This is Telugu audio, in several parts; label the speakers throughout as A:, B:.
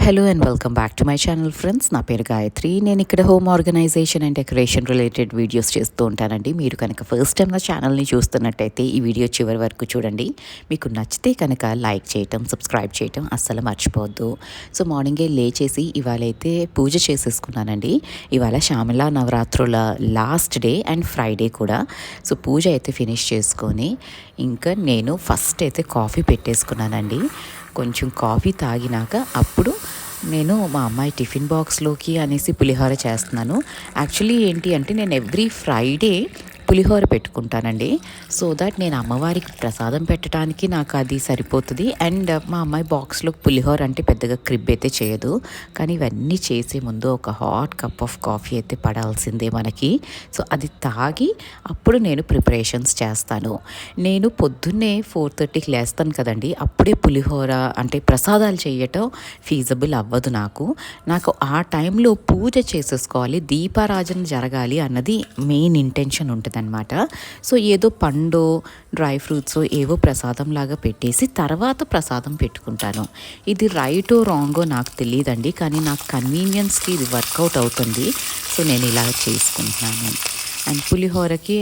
A: Hello and welcome back to my channel friends. నా పేరు గాయత్రి. నేను ఇక్కడ home organization and decoration related videos చేస్తూ ఉంటానండి. మీరు కనుక ఫస్ట్ టైం నా ఛానల్ని చూస్తున్నట్టయితే ఈ వీడియో చివరి వరకు చూడండి. మీకు నచ్చితే కనుక లైక్ చేయటం, సబ్స్క్రైబ్ చేయటం అస్సలు మర్చిపోవద్దు. సో మార్నింగే లేచేసి ఇవాళైతే పూజ చేసేసుకున్నానండి. ఇవాళ శ్యామలా నవరాత్రుల లాస్ట్ డే అండ్ ఫ్రైడే కూడా. సో పూజ అయితే ఫినిష్ చేసుకొని ఇంకా నేను ఫస్ట్ అయితే కాఫీ పెట్టేసుకున్నానండి. కొంచెం కాఫీ తాగినాక అప్పుడు నేను మా అమ్మాయి టిఫిన్ బాక్స్లోకి అనేసి పులిహోర చేస్తున్నాను. యాక్చువల్లీ ఏంటి అంటే నేను ఎవ్రీ ఫ్రైడే పులిహోర పెట్టుకుంటానండి. సో దట్ నేను అమ్మవారికి ప్రసాదం పెట్టడానికి నాకు అది సరిపోతుంది. అండ్ మా అమ్మాయి బాక్స్లో పులిహోర అంటే పెద్దగా క్రిబ్ అయితే చేయదు. కానీ ఇవన్నీ చేసే ముందు ఒక హాట్ కప్ ఆఫ్ కాఫీ అయితే పడాల్సిందే మనకి. సో అది తాగి అప్పుడు నేను ప్రిపరేషన్స్ చేస్తాను. నేను పొద్దున్నే 4:30కి లేస్తాను కదండి. అప్పుడే పులిహోర అంటే ప్రసాదాలు చేయటం ఫీజబుల్ అవ్వదు నాకు. ఆ టైంలో పూజ చేసేసుకోవాలి, దీపారాజన జరగాలి అన్నది మెయిన్ ఇంటెన్షన్ ఉంటుంది అనమాట. సో ఏదో పండు డ్రై ఫ్రూట్స్ ఏవో ప్రసాదం లాగా పెట్టేసి తర్వాత ప్రసాదం పెట్టుకుంటాను. ఇది రైటో రాంగో నాకు తెలియదండి, కానీ నాకు కన్వీనియన్స్కి ఇది వర్కౌట్ అవుతుంది. సో నేను ఇలా చేసుకుంటున్నాను. అండ్ పులిహోరకి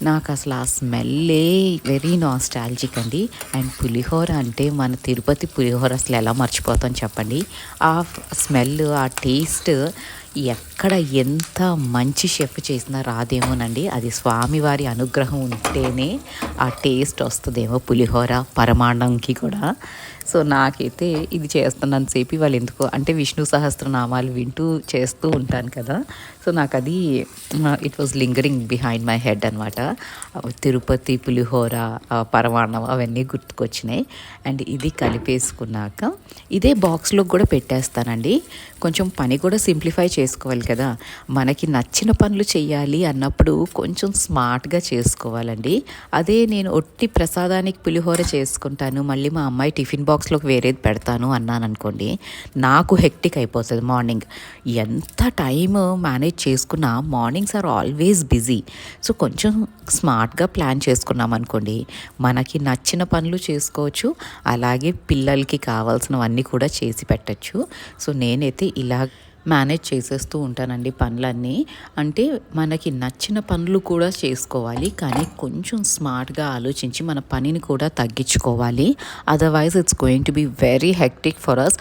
A: నాకు అసలు ఆ స్మెల్లే వెరీ నాస్టాలజిక్ అండి. అండ్ పులిహోర అంటే మన తిరుపతి పులిహోర అసలు ఎలా మర్చిపోతాం చెప్పండి. ఆ స్మెల్, ఆ టేస్ట్ ఎక్కడ ఎంత మంచి షెఫ్ చేసినా రాదేమోనండి. అది స్వామివారి అనుగ్రహం ఉంటేనే ఆ టేస్ట్ వస్తుందేమో పులిహోర పరమాన్నంకి కూడా. సో నాకైతే ఇది చేస్తున్నంత సేపు వాళ్ళు ఎందుకో అంటే విష్ణు సహస్రనామాలు వింటూ చేస్తూ ఉంటాను కదా. సో నాకు అది it was lingering behind my head అనమాట. తిరుపతి పులిహోర, పరమాన్నం అవన్నీ గుర్తుకొచ్చినాయి. అండ్ ఇది కలిపేసుకున్నాక ఇదే బాక్స్లో కూడా పెట్టేస్తానండి. కొంచెం పని కూడా సింప్లిఫై చేసుకోవాలి కదా. మనకి నచ్చిన పనులు చేయాలి అన్నప్పుడు కొంచెం స్మార్ట్గా చేసుకోవాలండి. అదే నేను ఒట్టి ప్రసాదానికి పులిహోర చేసుకుంటాను, మళ్ళీ మా అమ్మాయి టిఫిన్ బాక్స్లోకి వేరేది పెడతాను అన్నాను అనుకోండి, నాకు హెక్టిక్ అయిపోతుంది మార్నింగ్. ఎంత టైం మేనేజ్ చేసుకున్నా mornings are always busy. So కొంచెం స్మార్ట్గా ప్లాన్ చేసుకున్నాం అనుకోండి, మనకి నచ్చిన పనులు చేసుకోవచ్చు, అలాగే పిల్లలకి కావాల్సినవన్నీ కూడా చేసి పెట్టచ్చు. సో నేనైతే ఇలా మేనేజ్ చేసేస్తూ ఉంటానండి పనులన్నీ. అంటే మనకి నచ్చిన పనులు కూడా చేసుకోవాలి, కానీ కొంచెం స్మార్ట్గా ఆలోచించి మన పనిని కూడా తగ్గించుకోవాలి. Otherwise it's going to be very hectic for us.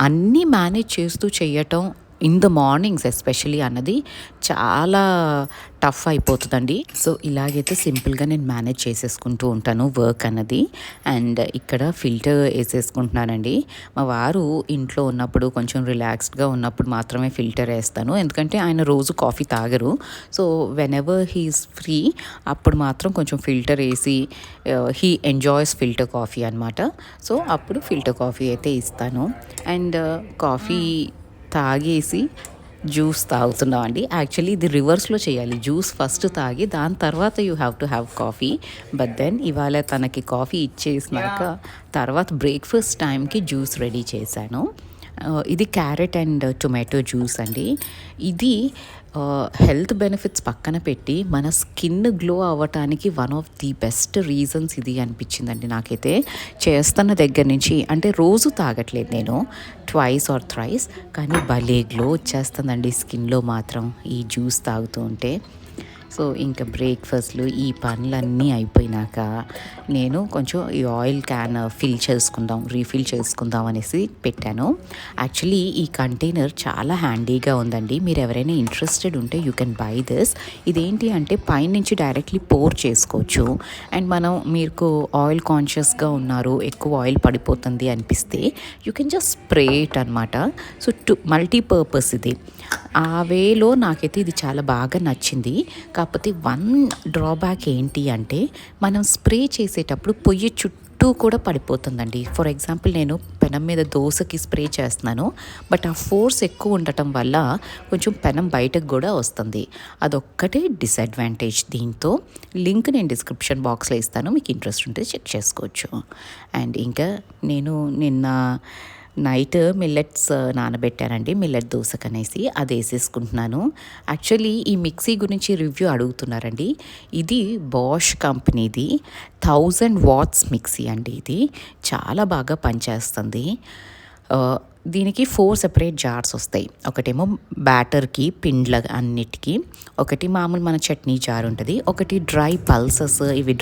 A: అన్నీ మేనేజ్ చేస్తూ చేయటం ఇన్ ద మార్నింగ్స్ ఎస్పెషలీ అన్నది చాలా టఫ్ అయిపోతుందండి. సో ఇలాగైతే సింపుల్గా నేను మేనేజ్ చేసేసుకుంటూ ఉంటాను వర్క్ అన్నది. అండ్ ఇక్కడ ఫిల్టర్ వేసేసుకుంటున్నానండి. మా వారు ఇంట్లో ఉన్నప్పుడు కొంచెం రిలాక్స్డ్గా ఉన్నప్పుడు మాత్రమే ఫిల్టర్ వేస్తాను, ఎందుకంటే ఆయన రోజు కాఫీ తాగరు. So whenever he's free అప్పుడు మాత్రం కొంచెం ఫిల్టర్ వేసి హీ ఎంజాయ్స్ ఫిల్టర్ కాఫీ అనమాట. సో అప్పుడు ఫిల్టర్ కాఫీ అయితే ఇస్తాను. అండ్ కాఫీ తాగేసి జ్యూస్ తాగుతున్నాం అండి. యాక్చువల్లీ ఇది రివర్స్లో చేయాలి, జ్యూస్ ఫస్ట్ తాగి దాని తర్వాత you have to have coffee. But then ఇవాళ తనకి కాఫీ ఇచ్చేసినాక తర్వాత బ్రేక్ఫాస్ట్ టైంకి జ్యూస్ రెడీ చేశాను. ఇది క్యారెట్ అండ్ టొమాటో జ్యూస్ అండి. ఇది హెల్త్ బెనిఫిట్స్ పక్కన పెట్టి మన స్కిన్ గ్లో అవ్వటానికి one of the best reasons ఇది అనిపించిందండి నాకైతే. చేస్తున్న దగ్గర నుంచి, అంటే రోజు తాగట్లేదు నేను, ట్వైస్ ఆర్ థ్రైస్, కానీ భలే గ్లో వచ్చేస్తుందండి స్కిన్లో మాత్రం ఈ జ్యూస్ తాగుతూ ఉంటే. సో ఇంకా బ్రేక్ఫాస్ట్లు ఈ పనులన్నీ అయిపోయినాక నేను కొంచెం ఈ ఆయిల్ క్యాన్ రీఫిల్ చేసుకుందాం అనేసి పెట్టాను. యాక్చువల్లీ ఈ కంటైనర్ చాలా హ్యాండీగా ఉందండి. మీరు ఎవరైనా ఇంట్రెస్టెడ్ ఉంటే యూ కెన్ బై దిస్. ఇదేంటి అంటే పైనుంచి డైరెక్ట్లీ పోర్ చేసుకోవచ్చు. అండ్ మీకు ఆయిల్ కాన్షియస్గా ఉన్నారు, ఎక్కువ ఆయిల్ పడిపోతుంది అనిపిస్తే you can just spray it అనమాట. సో మల్టీపర్పస్ ఇది. ఆ వేలో నాకైతే ఇది చాలా బాగా నచ్చింది. కాకపోతే వన్ డ్రాబ్యాక్ ఏంటి అంటే మనం స్ప్రే చేసేటప్పుడు పొయ్యి చుట్టూ కూడా పడిపోతుందండి. ఫర్ ఎగ్జాంపుల్ నేను పెనం మీద దోశకి స్ప్రే చేస్తున్నాను, బట్ ఆ ఫోర్స్ ఎక్కువ ఉండటం వల్ల కొంచెం పెనం బయటకు కూడా వస్తుంది. అదొక్కటే డిసడ్వాంటేజ్. దీంతో లింక్ నేను డిస్క్రిప్షన్ బాక్స్లో ఇస్తాను, మీకు ఇంట్రెస్ట్ ఉంటే చెక్ చేసుకోవచ్చు. అండ్ ఇంకా నేను నిన్న నైట్ మిల్లెట్స్ నానబెట్టానండి, మిల్లెట్ దోసకనేసి అది వేసేసుకుంటున్నాను. యాక్చువల్లీ ఈ మిక్సీ గురించి రివ్యూ అడుగుతున్నారండి. ఇది బాష్ కంపెనీది 1000 వాట్స్ మిక్సీ అండి. ఇది చాలా బాగా పనిచేస్తుంది. దీనికి 4 సెపరేట్ జార్స్ వస్తాయి. ఒకటేమో బ్యాటర్‌కి, పిండ్ల అన్నిటికి, ఒకటి మామూలు మన చట్నీ జార్ ఉంటది. ఒకటి డ్రై పల్సెస్ ఇవి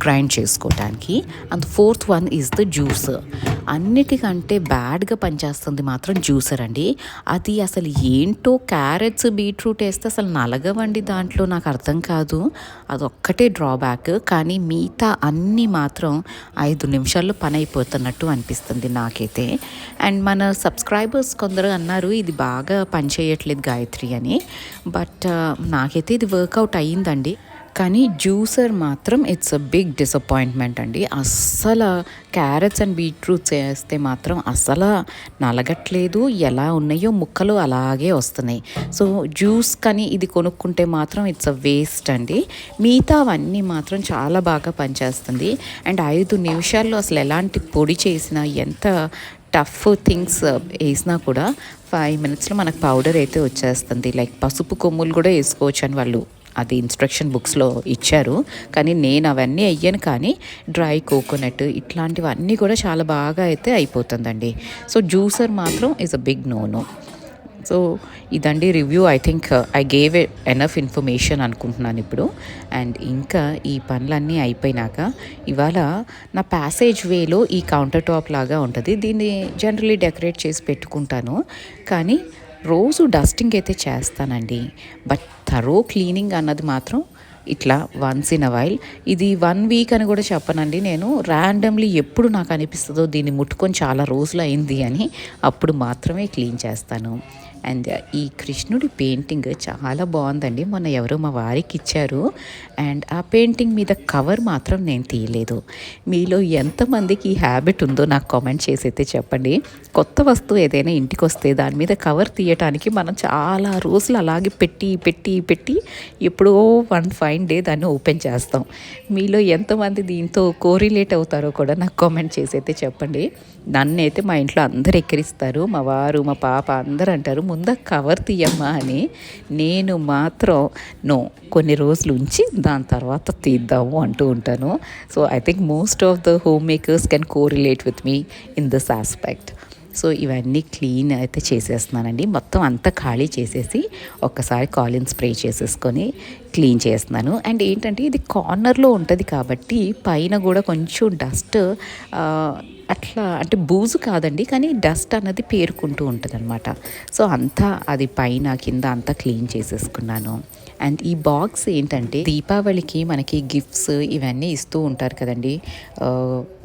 A: గ్రైండ్ చేసుకోవటానికి. And fourth one is the juicer. అన్నిటికంటే బ్యాడ్‌గా పనిచేస్తుంది మాత్రం జ్యూసర్ అండి. అది అసలు ఏంటో క్యారెట్స్, బీట్రూట్ ఏస్తే అసలు నలగవండి దాంట్లో, నాకు అర్థం కాదు. అదొక్కటే డ్రాబ్యాక్. కానీ మిగతా అన్నీ మాత్రం 5 నిమిషాల్లో పని అయిపోతున్నట్టు అనిపిస్తుంది నాకైతే. అండ్ మన సబ్స్క్రైబర్స్ కొందరు అన్నారు ఇది బాగా పనిచేయట్లేదు గాయత్రి అని. బట్ నాకైతే ఇది వర్కౌట్ అయ్యిందండి. కానీ జ్యూసర్ మాత్రం ఇట్స్ అ బిగ్ డిసప్పాయింట్మెంట్ అండి. అస్సలు క్యారెట్స్ అండ్ బీట్రూట్స్ వేస్తే మాత్రం అసలు నలగట్లేదు, ఎలా ఉన్నాయో ముక్కలు అలాగే వస్తున్నాయి. సో జ్యూస్ కానీ ఇది కొనుక్కుంటే మాత్రం ఇట్స్ అ వేస్ట్ అండి. మిగతావన్నీ మాత్రం చాలా బాగా పనిచేస్తుంది. అండ్ 5 నిమిషాల్లో అసలు ఎలాంటి పొడి చేసినా, ఎంత టఫ్ థింగ్స్ వేసినా కూడా 5 మినిట్స్లో మనకు పౌడర్ అయితే వచ్చేస్తుంది. లైక్ పసుపు కొమ్ములు కూడా వేసుకోవచ్చు అని వాళ్ళు అది ఇన్స్ట్రక్షన్ బుక్స్లో ఇచ్చారు. కానీ నేను అవన్నీ వెయ్యను. కానీ డ్రై కోకోనట్ ఇట్లాంటివన్నీ కూడా చాలా బాగా అయితే అయిపోతుందండి. సో జ్యూసర్ మాత్రం is a big no. So ఇదండి review. I think I gave enough information అనుకుంటున్నాను ఇప్పుడు. అండ్ ఇంకా ఈ పనులన్నీ అయిపోయినాక ఇవాళ నా ప్యాసేజ్ వేలో ఈ కౌంటర్ టాప్ లాగా ఉంటుంది. దీన్ని జనరలీ డెకరేట్ చేసి పెట్టుకుంటాను. కానీ రోజు డస్టింగ్ అయితే చేస్తానండి. బట్ థరో క్లీనింగ్ అన్నది మాత్రం ఇట్లా వన్స్ ఇన్ అ వైల్. ఇది 1 వీక్ అని కూడా చెప్పనండి. నేను ర్యాండమ్లీ ఎప్పుడు నాకు అనిపిస్తుందో దీన్ని ముట్టుకొని చాలా రోజులు అయింది అని అప్పుడు మాత్రమే క్లీన్ చేస్తాను. అండ్ ఈ కృష్ణుడి పెయింటింగ్ చాలా బాగుందండి. మొన్న ఎవరో మా వారికి ఇచ్చారు. అండ్ ఆ పెయింటింగ్ మీద కవర్ మాత్రం నేను తీయలేదు. మీలో ఎంతమందికి ఈ హ్యాబిట్ ఉందో నాకు కామెంట్ చేసి అయితే చెప్పండి. కొత్త వస్తువు ఏదైనా ఇంటికి వస్తే దాని మీద కవర్ తీయటానికి మనం చాలా రోజులు అలాగే పెట్టి ఎప్పుడో వన్ ఫైన్ డే దాన్ని ఓపెన్ చేస్తాం. మీలో ఎంతమంది దీంతో కోరిలేట్ అవుతారో కూడా నాకు కామెంట్ చేసి అయితే చెప్పండి. నన్నైతే మా ఇంట్లో అందరు ఎక్కిరిస్తారు. మా వారు, మా పాప అందరూ అంటారు ముందు కవర్ తీయమ్మా అని. నేను మాత్రం నో, కొన్ని రోజులు ఉంచి దాని తర్వాత తీద్దాము అంటూ ఉంటాను. So I think most of the home makers can correlate with me in this aspect. So ఇవన్నీ క్లీన్ అయితే చేసేస్తున్నానండి. మొత్తం అంతా ఖాళీ చేసేసి ఒక్కసారి కాలిన్ స్ప్రే చేసేసుకొని క్లీన్ చేస్తున్నాను. అండ్ ఏంటంటే ఇది కార్నర్లో ఉంటుంది కాబట్టి పైన కూడా కొంచెం డస్ట్ అట్లా అంటే బూజు కాదండి, కానీ డస్ట్ అన్నది పేరుకుంటూ ఉంటుంది అనమాట. సో అంతా అది పైన కింద అంతా క్లీన్ చేసేసుకున్నాను. అండ్ ఈ బాక్స్ ఏంటంటే దీపావళికి మనకి గిఫ్ట్స్ ఇవన్నీ ఇస్తూ ఉంటారు కదండి,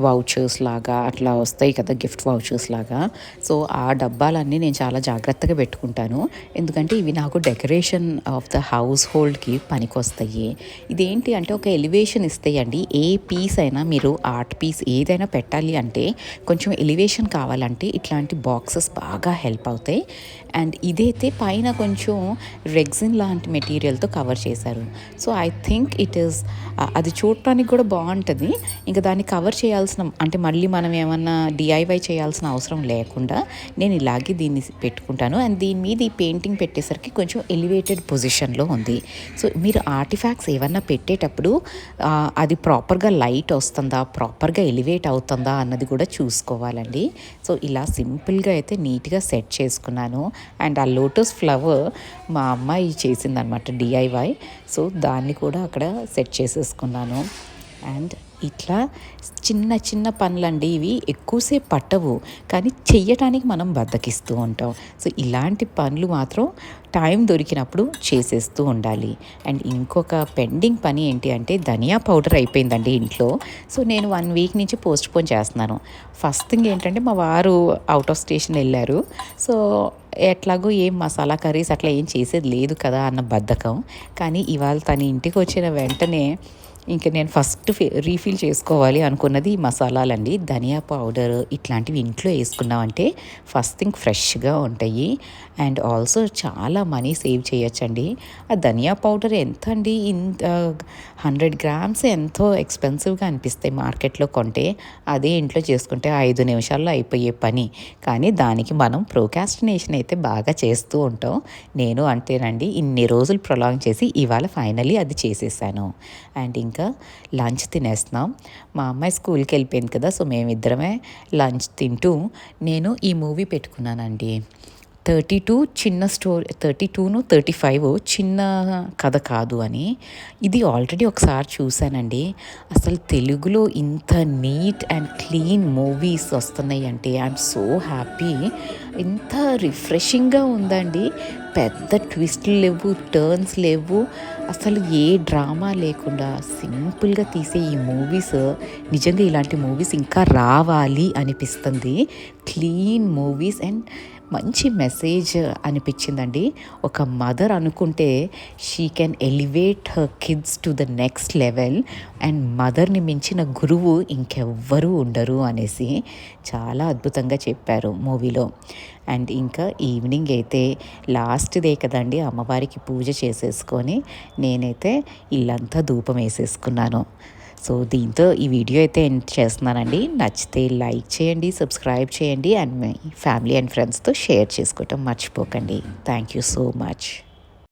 A: వౌచర్స్ లాగా అట్లా వస్తాయి కదా, గిఫ్ట్ వౌచర్స్ లాగా. సో ఆ డబ్బాలన్నీ నేను చాలా జాగ్రత్తగా పెట్టుకుంటాను. ఎందుకంటే ఇవి నాకు డెకరేషన్ ఆఫ్ ద హౌస్ హోల్డ్కి పనికొస్తాయి. ఇదేంటి అంటే ఒక ఎలివేషన్ ఇస్తాయండి. ఏ పీస్ అయినా మీరు ఆర్ట్ పీస్ ఏదైనా పెట్టాలి అంటే కొంచెం ఎలివేషన్ కావాలంటే ఇట్లాంటి బాక్సెస్ బాగా హెల్ప్ అవుతాయి. అండ్ ఇదైతే పైన కొంచెం రెగ్జిన్ లాంటి మెటీరియల్తో కవర్ చేశారు. So I think it is అది చూడటానికి కూడా బాగుంటుంది. ఇంకా దాన్ని కవర్ చేయాల్సిన అంటే మళ్ళీ మనం ఏమన్నా డిఐవై చేయాల్సిన అవసరం లేకుండా నేను ఇలాగే దీన్ని పెట్టుకుంటాను. అండ్ దీని మీద ఈ పెయింటింగ్ పెట్టేసరికి కొంచెం ఎలివేటెడ్ పొజిషన్లో ఉంది. సో మీరు ఆర్టిఫాక్ట్స్ ఏమన్నా పెట్టేటప్పుడు అది ప్రాపర్గా లైట్ వస్తుందా, ప్రాపర్గా ఎలివేట్ అవుతుందా అన్నది కూడా చూసుకోవాలండి. సో ఇలా సింపుల్గా అయితే నీట్గా సెట్ చేసుకున్నాను. అండ్ ఆ లోటస్ ఫ్లవర్ మా అమ్మాయి చేసిందనమాట డిఐవై. సో దాన్ని కూడా అక్కడ సెట్ చేసేసుకున్నాను. అండ్ ఇట్లా చిన్న చిన్న పనులండి ఇవి, ఎక్కువసేపు పట్టవు కానీ చెయ్యటానికి మనం బద్దకిస్తూ ఉంటాం. సో ఇలాంటి పనులు మాత్రం టైం దొరికినప్పుడు చేసేస్తూ ఉండాలి. అండ్ ఇంకొక పెండింగ్ పని ఏంటి అంటే ధనియా పౌడర్ అయిపోయిందండి ఇంట్లో. సో నేను 1 వీక్ నుంచి పోస్ట్పోన్ చేస్తున్నాను. ఫస్ట్ థింగ్ ఏంటంటే మా వారు అవుట్ ఆఫ్ స్టేషన్ వెళ్ళారు. సో ఎట్లాగో ఏం మసాలా కర్రీస్ అట్లా ఏం చేసేది లేదు కదా అన్న బద్ధకం. కానీ ఇవాళ తన ఇంటికి వచ్చిన వెంటనే ఇంక నేను ఫస్ట్ రీఫిల్ చేసుకోవాలి అనుకున్నది ఈ మసాలాలండి. ధనియా పౌడర్ ఇట్లాంటివి ఇంట్లో వేసుకున్నామంటే ఫస్ట్ థింగ్ ఫ్రెష్గా ఉంటాయి. అండ్ ఆల్సో చాలా మనీ సేవ్ చేయొచ్చండి. ఆ ధనియా పౌడర్ ఎంత అండి, ఇంత 100 గ్రామ్స్ ఎంతో ఎక్స్పెన్సివ్గా అనిపిస్తాయి మార్కెట్లో కొంటే. అదే ఇంట్లో చేసుకుంటే 5 నిమిషాల్లో అయిపోయే పని. కానీ దానికి మనం ప్రోకాస్టినేషన్ అయితే బాగా చేస్తూ ఉంటాం. నేను అంతేనండి, ఇన్ని రోజులు ప్రొలాంగ్ చేసి ఇవాళ ఫైనలీ అది చేసేసాను. అండ్ ఇంకా లంచ్ తినేస్తున్నాం. మా అమ్మాయి స్కూల్కి వెళ్ళిపోయింది కదా, సో మేమిద్దరమే లంచ్ తింటూ నేను ఈ మూవీ పెట్టుకున్నానండి. 32 చిన్న స్టోరీ, 35 చిన్న కథ కాదు అని. ఇది ఆల్రెడీ ఒకసారి చూశానండి. అసలు తెలుగులో ఇంత నీట్ అండ్ క్లీన్ మూవీస్ వస్తున్నాయి అంటే ఐఎమ్ సో హ్యాపీ. ఇంత రిఫ్రెషింగ్గా ఉందండి. పెద్ద ట్విస్ట్లు లేవు, టర్న్స్ లేవు, అసలు ఏ డ్రామా లేకుండా సింపుల్గా తీసే ఈ మూవీస్, నిజంగా ఇలాంటి మూవీస్ ఇంకా రావాలి అనిపిస్తుంది. క్లీన్ మూవీస్ అండ్ మంచి మెసేజ్ అనిపించిందండి. ఒక మదర్ అనుకుంటే she can elevate her kids to the next level and మదర్ని మించిన గురువు ఇంకెవ్వరూ ఉండరు అనేసి చాలా అద్భుతంగా చెప్పారు మూవీలో. అండ్ ఇంకా ఈవినింగ్ అయితే లాస్ట్ డే కదండి, అమ్మవారికి పూజ చేసేసుకొని నేనైతే ఇల్లంతా ధూపం వేసేసుకున్నాను. సో దీంతో ఈ వీడియో అయితే ఎండ్ చేస్తున్నానండి. నచ్చితే లైక్ చేయండి, సబ్స్క్రైబ్ చేయండి అండ్ మీ ఫ్యామిలీ అండ్ ఫ్రెండ్స్తో షేర్ చేసుకోవటం మర్చిపోకండి. Thank you so much.